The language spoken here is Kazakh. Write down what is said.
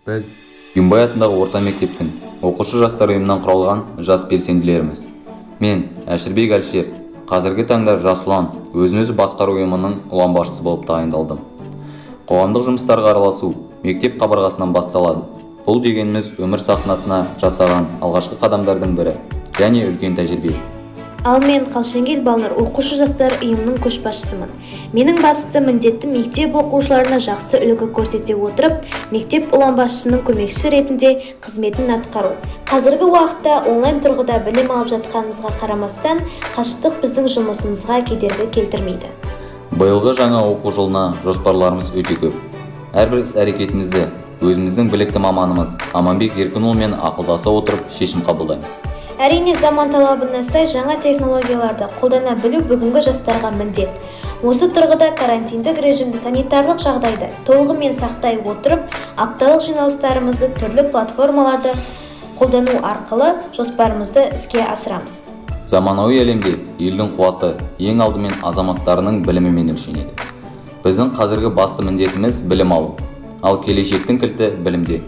Біз Гүнбай атындағы орта мектептің оқушы жастар ұйымынан құралған жас белсенділеріміз. Мен Әшірбек Әлшер, қазіргі таңда Жас ұлан өзін-өзі басқару ұйымының ұлан басшысы болып тағайындалдым. Қоғамдық жұмыстарға араласу мектеп қабырғасынан басталады. Бұл дегеніміз өмір сахнасына жасаған алғашқы қадамдардың бірі және үлкен тәжірибе. Ал мен Қалшангел Балнұр оқушы жастар ұйымының көшбасшысымын. Менің басты міндетім мектеп оқушыларына жақсы үлгі көрсете отырып, мектеп ұлан басшысының көмекшісі ретінде қызметін атқару. Қазіргі уақытта онлайн тұрғыда білім алып жатқанымызға қарамастан, қашықтық біздің жұмысымызға кедергі келтірмейді. Биылғы жаңа оқу жылына жоспарларымыз өте көп. Әрбір іс-әрекетімізді өзіміздің білікті маманымыз Аманбек Еркінұлымен ақылдаса отырып шешім қабылдаймыз. Әрине, заман талабына сай жаңа технологияларды қолдана білу бүгінгі жастарға міндет. Осы тұрғыда карантиндік режимді санитарлық жағдайды толығымен сақтай отырып, апталық жиналыстарымызды түрлі платформаларды қолдану арқылы жоспарымызды іске асырамыз. Заманауи әлемде елдің қуаты ең алдымен азаматтарының білімімен өлшенеді. Біздің қазіргі басты міндетіміз білім алу, ал келешектің кілті білімде.